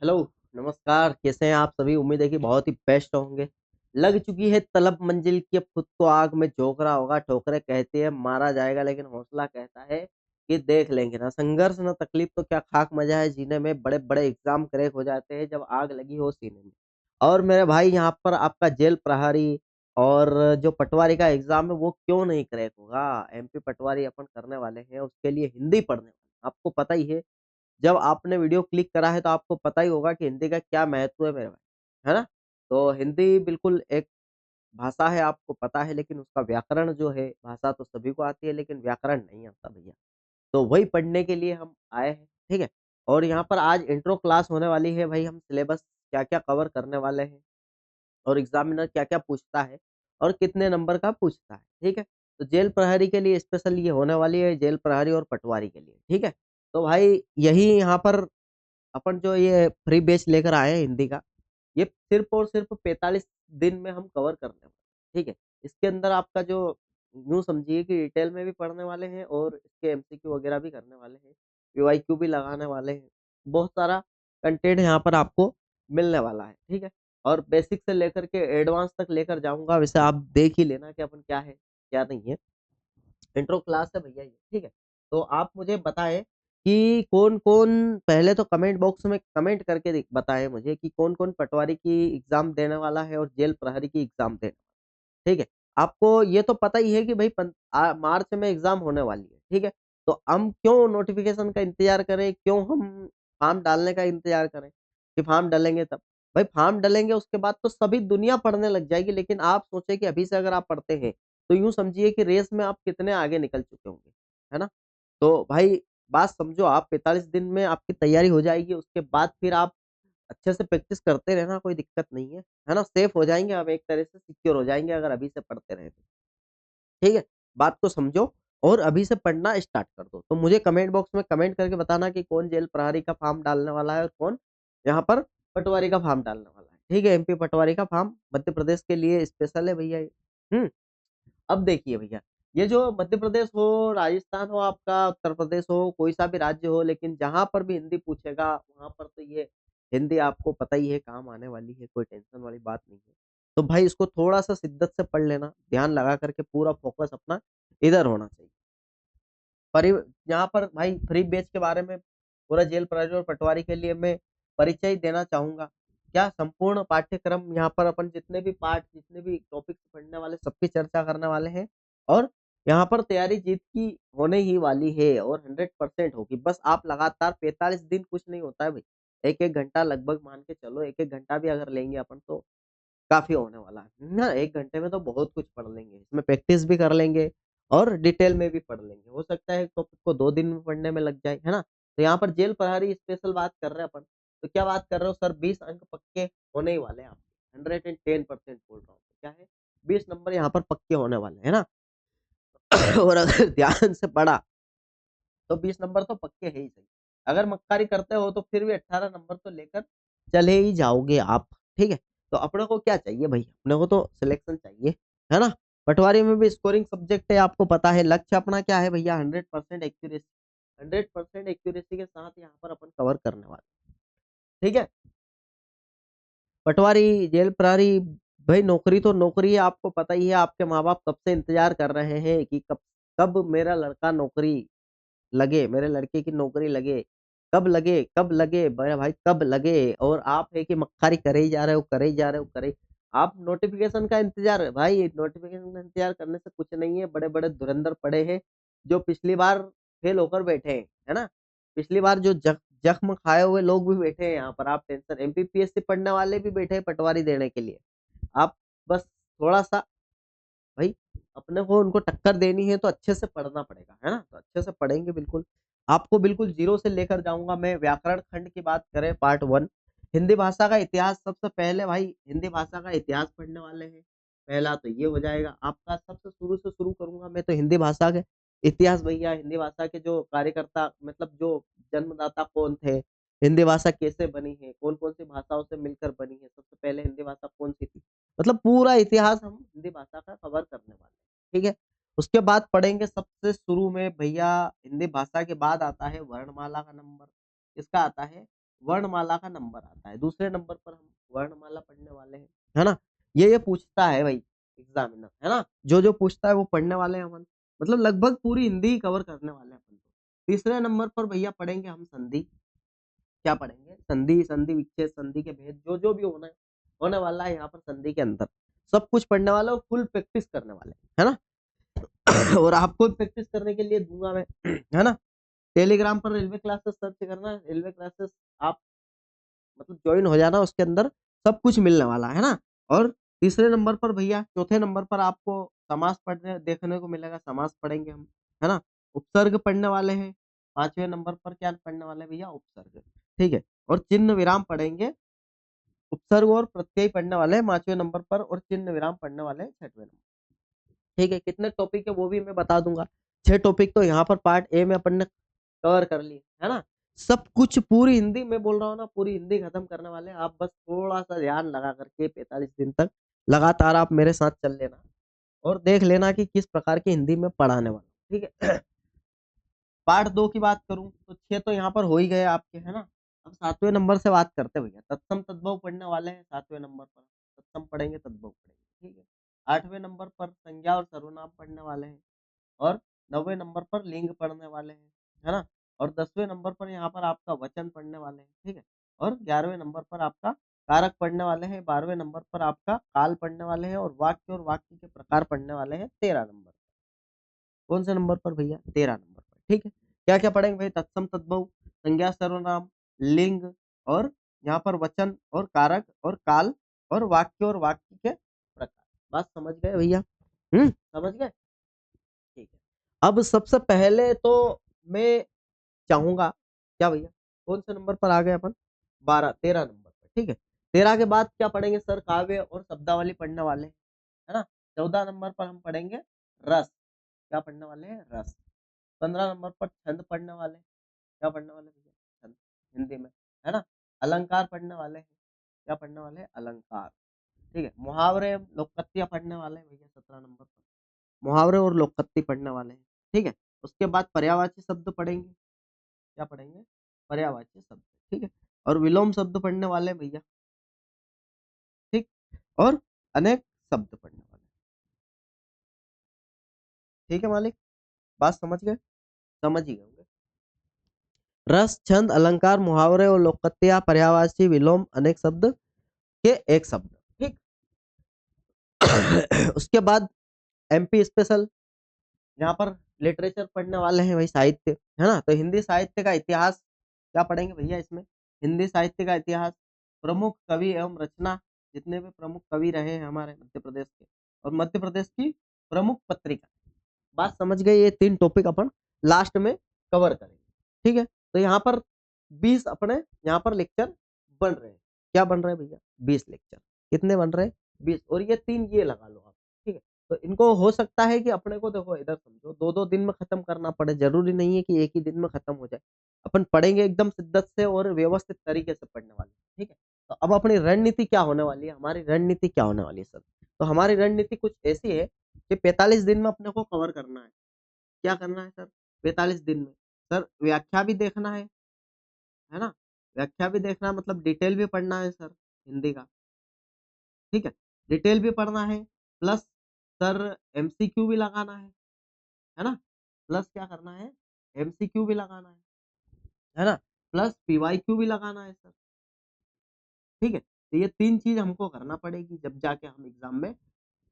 Hello, नमस्कार। कैसे हैं आप सभी? उम्मीद है कि बहुत ही बेस्ट होंगे। लग चुकी है तलब मंजिल की, अब खुद को आग में झोंक रहा होगा। ठोकरें कहती है मारा जाएगा, लेकिन हौसला कहता है कि देख लेंगे। ना संघर्ष ना तकलीफ तो क्या खाक मजा है जीने में। बड़े बड़े एग्जाम क्रैक हो जाते हैं जब आग लगी हो सीने में। और मेरे भाई यहाँ पर आपका जेल प्रहरी और जो पटवारी का एग्जाम है वो क्यों नहीं क्रैक होगा। एमपी पटवारी अपन करने वाले हैं, उसके लिए हिंदी पढ़ने वाले हैं। आपको पता ही है, जब आपने वीडियो क्लिक करा है तो आपको पता ही होगा कि हिंदी का क्या महत्व है मेरे भाई, है ना? तो हिंदी बिल्कुल एक भाषा है, आपको पता है, लेकिन उसका व्याकरण जो है, भाषा तो सभी को आती है लेकिन व्याकरण नहीं आता भैया। तो वही पढ़ने के लिए हम आए हैं, ठीक है? और यहाँ पर आज इंट्रो क्लास होने वाली है भाई। हम सिलेबस क्या-क्या कवर करने वाले हैं और एग्जामिनर क्या-क्या पूछता है और कितने नंबर का पूछता है, ठीक है? तो जेल प्रहरी के लिए स्पेशल ये होने वाली है, जेल प्रहरी और पटवारी के लिए, ठीक है? तो भाई यही यहाँ पर अपन जो ये फ्री बैच लेकर आए हैं हिंदी का, ये सिर्फ़ और सिर्फ़ 45 दिन में हम कवर करने वाले हैं, ठीक है? इसके अंदर आपका जो यूँ समझिए कि डिटेल में भी पढ़ने वाले हैं और इसके एमसीक्यू वगैरह भी करने वाले हैं, पीवाईक्यू भी लगाने वाले हैं। बहुत सारा कंटेंट यहाँ पर आपको मिलने वाला है, ठीक है? और बेसिक से लेकर के एडवांस तक लेकर जाऊँगा। वैसे आप देख ही लेना कि अपन क्या है, क्या नहीं है। इंट्रो क्लास है भैया ये, ठीक है? तो आप मुझे बताएँ कि कौन-कौन, पहले तो कमेंट बॉक्स में कमेंट करके बताएँ मुझे कि कौन-कौन पटवारी की एग्ज़ाम देने वाला है और जेल प्रहरी की एग्ज़ाम देने, ठीक है? आपको ये तो पता ही है कि भई मार्च में एग्ज़ाम होने वाली है, ठीक है? तो हम क्यों नोटिफ़िकेशन का इंतज़ार करें, क्यों हम फॉर्म डालने का इंतज़ार करें कि फॉर्म डलेंगे तब? भाई फॉर्म डलेंगे उसके बाद तो सभी दुनिया पढ़ने लग जाएगी, लेकिन आप सोचें कि अभी से अगर आप पढ़ते हैं, तो यूँ समझिए कि रेस में आप कितने आगे निकल चुके होंगे, है ना? तो भाई बात समझो आप, 45 दिन में आपकी तैयारी हो जाएगी, उसके बाद फिर आप अच्छे से प्रैक्टिस करते रहना, कोई दिक्कत नहीं है ना? सेफ हो जाएँगे हम, एक तरह से सिक्योर हो जाएँगे अगर अभी से पढ़ते रहें तो। ठीक है? बात को समझो और अभी से पढ़ना स्टार्ट कर दो। तो मुझे कमेंट बॉक्स में कमेंट करके बताना कि कौन जेल प्रहरी का फॉर्म डालने वाला है और कौन यहाँ पर पटवारी का फॉर्म डालने वाला है। ठीक है? एमपी पटवारी का फॉर्म मध्य प्रदेश के लिए स्पेशल है भैया ये। हुँ? अब देखिए भैया, ये जो मध्य प्रदेश हो, राजस्थान हो आपका, उत्तर प्रदेश हो, कोई सा भी राज्य हो, लेकिन जहाँ पर भी हिंदी पूछेगा, वहाँ पर तो ये हिंदी आपको पता ही है काम आने वाली है, कोई टेंशन वाली बात नहीं है। तो भाई इसको थोड़ा-सा शिद्दत से पढ़ लेना, ध्यान लगा कर के पूरा फ़ोकस अपना इधर होना चाहिए। परि यहाँ पर भाई फ्री बैच के बारे में पूरा जेल प्रहरी और पटवारी के लिए मैं परिचय देना चाहूँगा। क्या संपूर्ण पाठ्यक्रम यहाँ पर अपन जितने भी पार्ट, जितने भी टॉपिक्स पढ़ने वाले सबकी चर्चा करने वाले हैं और यहाँ पर तैयारी जीत की होने ही वाली है और 100% होगी। बस आप लगातार 45 दिन कुछ नहीं होता है भई। 1-1 घंटा लगभग मान के चलो, 1-1 घंटा भी अगर लेंगे अपन तो काफ़ी होने वाला है ना? 1 घंटे में तो बहुत कुछ पढ़ लेंगे। इसमें प्रैक्टिस भी कर लेंगे और डिटेल में भी पढ़ लेंगे। हो सकता है टॉपिक को 2 दिन में पढ़ने में लग जाए, है ना? तो यहाँ पर जेल प्रहरी स्पेशल बात कर रहे हैं अपन। तो क्या बात कर रहे हो सर, 20 अंक पक्के होने ही वाले हैं आपके। 110% बोल रहा हूँ। क्या है? 20 नंबर यहाँ पर पक्के होने वाले हैं, है ना? और अगर ध्यान से पढ़ा तो 20 नंबर तो पक्के है ही सही। अगर मक्कारी करते हो तो फिर भी 18 नंबर तो लेकर चले ही जाओगे आप, ठीक है? तो अपने को क्या चाहिए भई? अपने को तो सिलेक्शन चाहिए, है ना? पटवारी में भी स्कोरिंग सब्जेक्ट है, आपको पता है। लक्ष्य अपना क्या है भैया? 100% एक्यूरेसी। 100% एक्यूरेसी के साथ यहाँ पर अपन कवर करने वाले हैं, ठीक है? पटवारी, जेल प्रहरी, भई नौकरी तो नौकरी है, आपको पता ही है। आपके माँ-बाप कब से इंतज़ार कर रहे हैं कि कब कब मेरा लड़का नौकरी लगे, मेरे लड़के की नौकरी लगे, कब लगे, कब लगे? मेरा भाई कब लगे? और आप है कि मक्कारी करे ही जा रहे हो, करे ही जा रहे हो, करे आप नोटिफ़िकेशन का इंतज़ार, भाई नोटिफ़िकेशन का इंतज़ार करने से कुछ नहीं है। बड़े-बड़े धुरंधर पड़े हैं, जो पिछली बार फेल होकर बैठे हैं, है ना? पिछली बार जो जख्म खाए हुए लोग भी बैठे हैं यहाँ पर, आप टेंशन, एमपीपीएससी पढ़ने वाले भी बैठे हैं पटवारी देने के लिए। आप बस थोड़ा-सा भाई अपने को उनको टक्कर देनी है तो अच्छे से पढ़ना पड़ेगा, है ना? तो अच्छे से पढ़ेंगे बिल्कुल। आपको बिल्कुल ज़ीरो से लेकर जाऊँगा मैं। व्याकरण खंड की बात करें पार्ट 1, हिंदी भाषा का इतिहास। सबसे पहले भाई हिंदी भाषा का इतिहास पढ़ने वाले हैं। पहला तो ये हो जाएगा। आपका सबसे शुरू से शुरू करूँगा मैं तो हिंदी भाषा के इतिहास भैया। हिंदी भाषा के जो कार्यकर्ता, मतलब जो जन्मदाता कौन थे? हिंदी भाषा कैसे बनी है? कौन-कौन सी भाषाओं से मिलकर बनी है? सबसे पहले हिंदी भाषा कौन-सी थी? मतलब पूरा इतिहास हम हिंदी भाषा का कवर करने वाले हैं, ठीक है? उसके बाद पढ़ेंगे सबसे शुरू में भैया, हिंदी भाषा के बाद आता है वर्णमाला का नंबर। किसका आता है? वर्णमाला का नंबर आता है, दूसरे नंबर पर हम वर्णमाला पढ़ने वाले हैं, है ना? ये पूछता है भाई एग्जामिनर, है ना? जो जो पूछता है वो पढ़ने वाले हैं अपन, मतलब लगभग पूरी हिंदी ही कवर करने वाले हैं अपन तो। तीसरे नंबर पर भैया पढ़ेंगे हम संधि। क्या पढ़ेंगे? संधि, संधि विच्छेद, संधि के भेद, जो जो भी होने वाला है यहाँ पर संधि के अंदर, सब कुछ पढ़ने वाला और फुल प्रैक्टिस करने वाले हैं, है ना? और आपको प्रैक्टिस करने के लिए दूंगा मैं, है ना? टेलीग्राम पर रेलवे क्लासेस सर्च करना, रेलवे क्लासेस आप मतलब ज्वाइन हो जाना, उसके अंदर सब कुछ मिलने वाला है ना। और तीसरे नंबर पर भैया, चौथे नंबर पर आपको समास पढ़ने देखने को मिलेगा, समास पढ़ेंगे हम, है ना। उपसर्ग पढ़ने वाले हैं। पांचवें नंबर पर क्या पढ़ने वाले हैं भैया? उपसर्ग, ठीक है। और चिन्ह विराम पढ़ेंगे। उपसर्ग और प्रत्यय पढ़ने वाले हैं पांचवें नंबर पर, और चिन्ह विराम पढ़ने वाले हैं छठवें नंबर, ठीक है। कितने टॉपिक है वो भी मैं बता दूंगा। 6 टॉपिक तो यहाँ पर पार्ट ए में अपन ने कवर कर लिए, है ना। सब कुछ पूरी हिंदी में बोल रहा हूँ ना, पूरी हिंदी खत्म करने वाले हैं। आप बस थोड़ा सा ध्यान लगा करके 45 दिन तक लगातार आप मेरे साथ चल लेना, और देख लेना कि किस प्रकार की हिंदी में पढ़ाने वाला हूं, ठीक है। पार्ट 2 की बात करूं तो 6 तो यहाँ पर हो ही गए आपके, है ना। अब 7वें नंबर से बात करते हैं भैया। तत्सम तद्भव पढ़ने वाले हैं 7वें नंबर पर। तत्सम पढ़ेंगे, तद्भव पढ़ेंगे, ठीक है। 8वें नंबर पर संज्ञा और सर्वनाम पढ़ने वाले हैं, और 9वें नंबर पर लिंग पढ़ने वाले हैं, है ना। और 10वें नंबर पर यहाँ पर आपका वचन पढ़ने वाले हैं, ठीक है। और 11वें नंबर पर आपका कारक पढ़ने वाले हैं। 12वें नंबर पर आपका काल पढ़ने वाले हैं, और वाक्य और वाक्य के प्रकार पढ़ने वाले हैं 13 नंबर। कौन से नंबर पर भैया? 13 नंबर पर, ठीक है। क्या क्या पढ़ेंगे भाई? तत्सम तद्भव, संज्ञा सर्वनाम, लिंग, और यहाँ पर वचन और कारक और काल, और वाक्य के प्रकार। बात समझ गए भैया? समझ गए? ठीक है। अब सबसे पहले तो मैं चाहूंगा, क्या भैया, कौन से नंबर पर आ गए अपन? 13 नंबर पर, ठीक है। 13 के बाद क्या पढ़ेंगे सर? काव्य और शब्दावली पढ़ने वाले हैं, है ना। 14 नंबर पर हम पढ़ेंगे रस। क्या पढ़ने वाले हैं? रस। 15 नंबर पर छंद पढ़ने वाले हैं। क्या पढ़ने वाले हैं भैया? छंद, हिंदी में, है ना। अलंकार पढ़ने वाले हैं। क्या पढ़ने वाले हैं? अलंकार, ठीक है। मुहावरे लोककत्तियां पढ़ने वाले हैं भैया 17 नंबर पर। मुहावरे और लोककत्ती पढ़ने वाले हैं, ठीक है। उसके बाद पर्यायवाची शब्द पढ़ेंगे। क्या पढ़ेंगे? पर्यायवाची शब्द, ठीक है। और विलोम शब्द पढ़ने वाले हैं भैया, ठीक। और अनेक शब्द पढ़ने वाले हैं, ठीक है मालिक। बात समझ गए? समझ ही गए होंगे। रस, छंद, अलंकार, मुहावरे और लोककत्तियां, पर्यायवाची, विलोम, अनेक शब्द के एक शब्द, ठीक। उसके बाद एमपी स्पेशल, यहाँ पर लिटरेचर पढ़ने वाले हैं भाई, साहित्य, है ना। तो हिंदी साहित्य का इतिहास क्या पढ़ेंगे भैया इसमें? हिंदी साहित्य का इतिहास, प्रमुख कवि एवं रचना, जितने भी प्रमुख कवि रहे हैं हमारे मध्य प्रदेश के, और मध्य प्रदेश की प्रमुख पत्रिका। बात समझ गए? ये 3 टॉपिक अपन लास्ट में कवर करेंगे, ठीक है। तो यहाँ पर 20 अपने यहाँ पर लेक्चर बन रहे हैं। क्या बन रहे हैं भैया? 20 लेक्चर। कितने बन रहे हैं? 20। और ये 3 ये लगा लो आप, ठीक है। तो इनको हो सकता है कि अपने को, देखो इधर समझो, 2-2 दिन में खत्म करना पड़े, जरूरी नहीं है कि एक ही दिन में खत्म हो जाए। अपन पढ़ेंगे एकदम शिद्दत से और व्यवस्थित तरीके से पढ़ने वाले, ठीक है। तो अब अपनी रणनीति क्या होने वाली है? हमारी रणनीति क्या होने वाली है सर? तो हमारी रणनीति कुछ ऐसी है कि 45 दिन में अपने को कवर करना है। क्या करना है सर 45 दिन में? सर व्याख्या भी देखना है ना। व्याख्या भी देखना है, मतलब डिटेल भी पढ़ना है सर हिंदी का, ठीक है। डिटेल भी पढ़ना है, प्लस सर एमसीक्यू भी लगाना है ना। प्लस क्या करना है? एमसीक्यू भी लगाना है ना। प्लस पीवाईक्यू भी लगाना है सर, ठीक है। तो ये 3 चीज हमको करना पड़ेगी, जब जाके हम एग्जाम में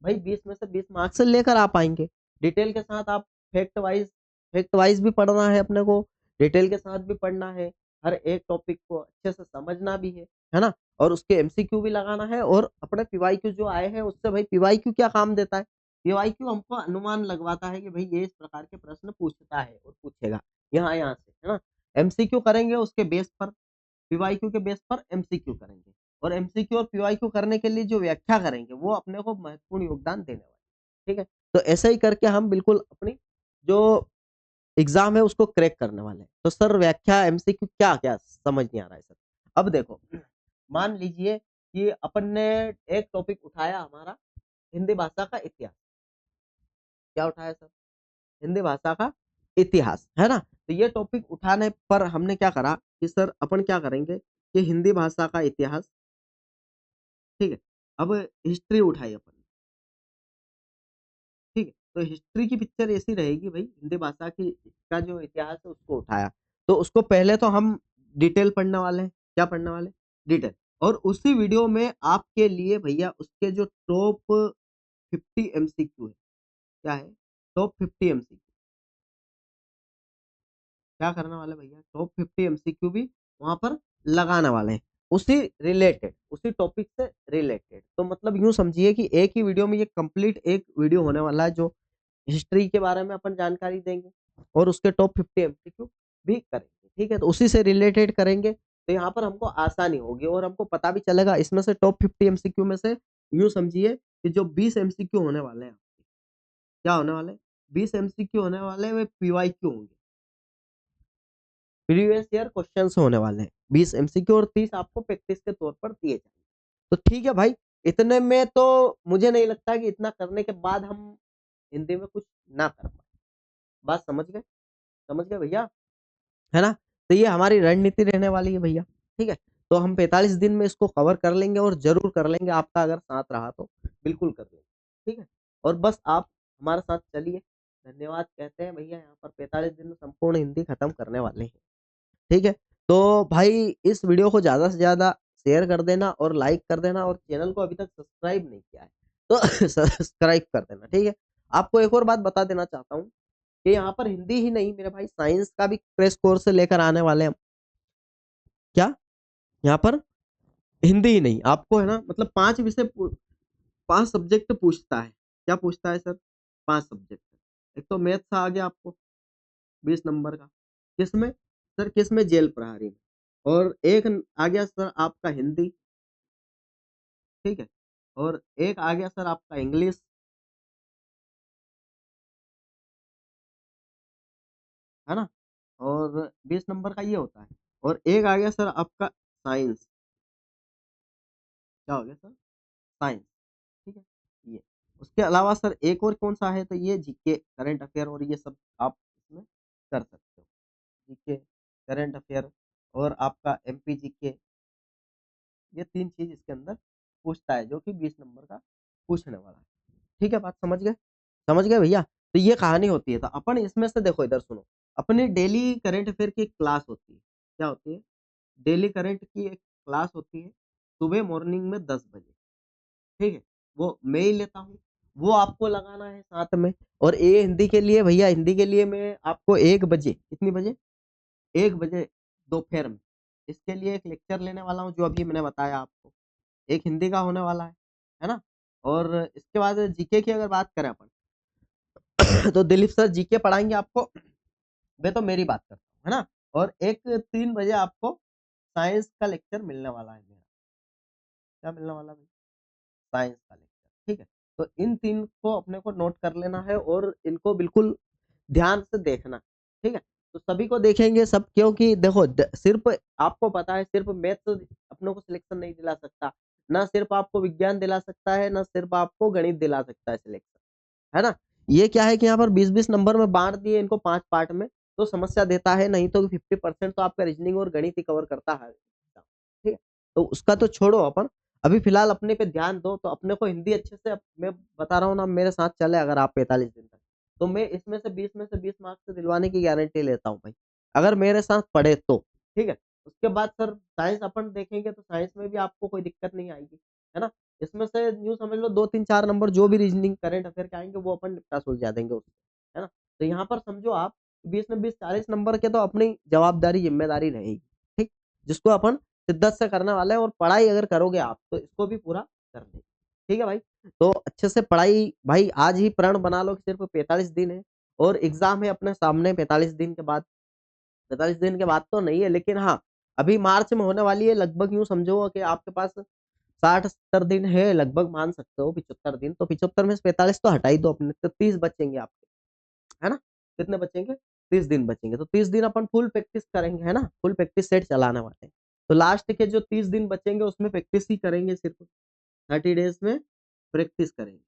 भाई 20 में से 20 मार्क्स लेकर आ पाएंगे। डिटेल के साथ आप फैक्ट वाइज भी पढ़ना है अपने को, डिटेल के साथ भी पढ़ना है, हर एक टॉपिक को अच्छे से समझना भी है ना। और उसके एमसीक्यू भी लगाना है, और अपने पीवाईक्यू जो आए हैं उससे, भाई पीवाईक्यू क्या काम देता है? पीवाईक्यू हमको अनुमान लगवाता है कि भाई ये इस प्रकार के प्रश्न पूछता है और पूछेगा यहाँ से, है ना। एमसीक्यू करेंगे उसके बेस पर, पीवाईक्यू के बेस पर एमसीक्यू करेंगे, और एमसीक्यू और पीवाईक्यू करने के लिए जो व्याख्या करेंगे वो अपने को महत्वपूर्ण योगदान देने वाले, ठीक है। तो ऐसे ही करके हम बिल्कुल अपनी जो एग्जाम है उसको क्रैक करने वाले हैं। तो सर व्याख्या एमसीक्यू क्या क्या समझ नहीं आ रहा है सर? अब देखो, मान लीजिए कि अपन ने एक टॉपिक उठाया हमारा हिंदी भाषा का इतिहास। क्या उठाया सर? हिंदी भाषा का इतिहास, है ना। तो ये टॉपिक उठाने पर हमने क्या करा कि सर अपन क्या करेंगे कि हिंदी भाषा का इतिहास, ठीक है। अब हिस्ट्री उठाई अपन, ठीक है। तो हिस्ट्री की पिक्चर ऐसी रहेगी भाई, हिंदी भाषा की का जो इतिहास है उसको उठाया, तो उसको पहले तो हम डिटेल पढ़ने वाले हैं। क्या पढ़ने वाले? डिटेल। और उसी वीडियो में आपके लिए भैया उसके जो टॉप 50 एमसीक्यू है, क्या है? Top 50 MCQ. क्या करने वाले भैया? टॉप 50 एमसीक्यू भी वहां पर लगाने वाले हैं, उसी रिलेटेड, उसी टॉपिक से रिलेटेड। तो मतलब यूं समझिए कि एक ही वीडियो में ये कंप्लीट एक वीडियो होने वाला है, जो हिस्ट्री के बारे में अपन जानकारी देंगे और उसके टॉप 50 एमसीक्यू भी करेंगे, ठीक है। तो उसी से रिलेटेड करेंगे, तो यहाँ पर हमको आसानी होगी और हमको पता भी चलेगा इसमें से टॉप 50 एमसीक्यू में से यूं समझिए कि जो 20 एमसीक्यू होने वाले हैं, क्या होने वाले हैं? 20 एमसीक्यू होने वाले हैं, वे पीवाईक्यू होंगे, प्रीवियस ईयर क्वेश्चन होने वाले हैं। 20 एमसीक्यू और 30 आपको प्रैक्टिस के तौर पर दिए जाएंगे। तो ठीक है भाई, इतने में तो मुझे नहीं लगता कि इतना करने के बाद हम हिंदी में कुछ ना कर पाए। बात समझ गए? समझ गए भैया, है ना? तो ये हमारी रणनीति रहने वाली है भैया, ठीक है। तो हम 45 दिन में इसको कवर कर लेंगे और जरूर कर लेंगे, आपका अगर साथ रहा तो बिल्कुल कर लेंगे, ठीक है। और बस आप हमारे साथ चलिए, धन्यवाद कहते हैं भैया। यहाँ पर 45 दिन में संपूर्ण हिंदी खत्म करने वाले हैं, ठीक है। तो भाई इस वीडियो को ज्यादा से ज्यादा शेयर कर देना और लाइक कर देना, और चैनल को अभी तक सब्सक्राइब नहीं किया है तो सब्सक्राइब कर देना, ठीक है। आपको एक और बात बता देना चाहता हूँ कि यहाँ पर हिंदी ही नहीं मेरे भाई, साइंस का भी क्रैश कोर्स लेकर आने वाले हैं हम। क्या? यहाँ पर हिंदी ही नहीं, आपको है ना, मतलब 5 विषय 5 सब्जेक्ट पूछता है। क्या पूछता है सर? 5 सब्जेक्ट। एक तो मैथ्स आ गया आपको 20 नंबर का, किसमें सर? किसमें? जेल प्रहरी में। और एक आ गया सर आपका हिंदी, ठीक है। और एक आ गया सर आपका इंग्लिश, है ना। और 20 नंबर का ये होता है। और एक आ गया सर आपका साइंस। क्या हो गया सर? साइंस, ठीक है। ये उसके अलावा सर एक और कौन सा है? तो ये जीके, करंट अफेयर, और ये सब आप इसमें कर सकते हो। जीके, करंट अफेयर और आपका एमपी जीके, ये 3 चीज इसके अंदर पूछता है, जो कि 20 नंबर का पूछने वाला है, ठीक है। बात समझ गए? समझ गए भैया? तो ये कहानी होती है। तो अपन इसमें से देखो, इधर सुनो, अपनी डेली करंट अफेयर की एक क्लास होती है। क्या होती है? डेली करंट की एक क्लास होती है, सुबह मॉर्निंग में 10 बजे, ठीक है। वो मैं ही लेता हूँ, वो आपको लगाना है साथ में। और ये हिंदी के लिए भैया, हिंदी के लिए मैं आपको 1 बजे, कितनी बजे? 1 बजे दोपहर में इसके लिए एक लेक्चर लेने वाला हूँ, जो अभी मैंने बताया आपको, एक हिंदी का होने वाला है ना। और इसके बाद जीके की अगर बात करें अपन तो दिलीप सर जीके पढ़ाएंगे आपको, मैं तो मेरी बात करता हूँ, है ना। और एक 3 बजे आपको साइंस का लेक्चर मिलने वाला है मेरा। क्या मिलने वाला है? साइंस का लेक्चर, ठीक है। तो इन 3 को अपने को नोट कर लेना है और इनको बिल्कुल ध्यान से देखना, ठीक है। तो सभी को देखेंगे सब, क्योंकि देखो सिर्फ आपको पता है सिर्फ मैथ्स अपनों को सिलेक्शन नहीं दिला सकता, ना सिर्फ आपको विज्ञान दिला सकता है, ना सिर्फ आपको गणित दिला सकता है सिलेक्शन, है ना। ये क्या है कि यहाँ पर 20-20 नंबर में बांट दिए इनको 5 पार्ट में, तो समस्या देता है, नहीं तो 50% तो आपका रीजनिंग और गणित ही कवर करता है, ठीक है। तो उसका तो छोड़ो अपन, अभी फिलहाल अपने पे ध्यान दो। तो अपने को हिंदी अच्छे से, मैं बता रहा हूँ ना, मेरे साथ चले अगर आप 45 दिन तक, तो मैं इसमें से 20 में से 20 मार्क्स से दिलवाने की गारंटी लेता हूँ भाई, अगर मेरे साथ पढ़े तो, ठीक है। उसके बाद सर साइंस अपन देखेंगे, तो साइंस में भी आपको कोई दिक्कत नहीं आएगी, है ना। इसमें से यूं समझ लो 2-3-4 नंबर जो भी रीजनिंग करंट अफेयर के आएंगे, वो अपन निपटा सुलझा देंगे उससे, है ना। तो यहाँ पर समझो आप 20 में 20 40 नंबर के तो अपनी जवाबदारी जिम्मेदारी रहेगी, ठीक, जिसको अपन शिद्दत से करने वाले हैं। और पढ़ाई अगर करोगे आप तो इसको भी पूरा कर लेंगे, ठीक है भाई। तो अच्छे से पढ़ाई भाई, आज ही प्रण बना लो कि सिर्फ 45 दिन है और एग्जाम है अपने सामने 45 दिन के बाद। 45 दिन के बाद तो नहीं है, लेकिन हाँ अभी मार्च में होने वाली है, लगभग यूं समझो कि आपके पास 60-70 दिन है, लगभग मान सकते हो 75 दिन। तो 75 में से 45 तो हटा ही दो अपने, तो 30 बचेंगे आपके, है ना। कितने बचेंगे? 30 दिन बचेंगे। तो 30 दिन अपन फुल प्रैक्टिस करेंगे, है ना, फुल प्रैक्टिस सेट चलाने वाले हैं। तो लास्ट के जो 30 दिन बचेंगे उसमें प्रैक्टिस ही करेंगे, सिर्फ 30 डेज में प्रैक्टिस करेंगे,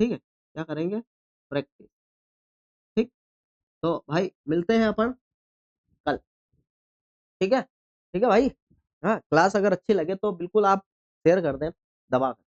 ठीक है। क्या करेंगे? प्रैक्टिस, ठीक। तो भाई मिलते हैं अपन कल, ठीक है, ठीक है भाई। हाँ, क्लास अगर अच्छी लगे तो बिल्कुल आप शेयर कर दें, दबा कर।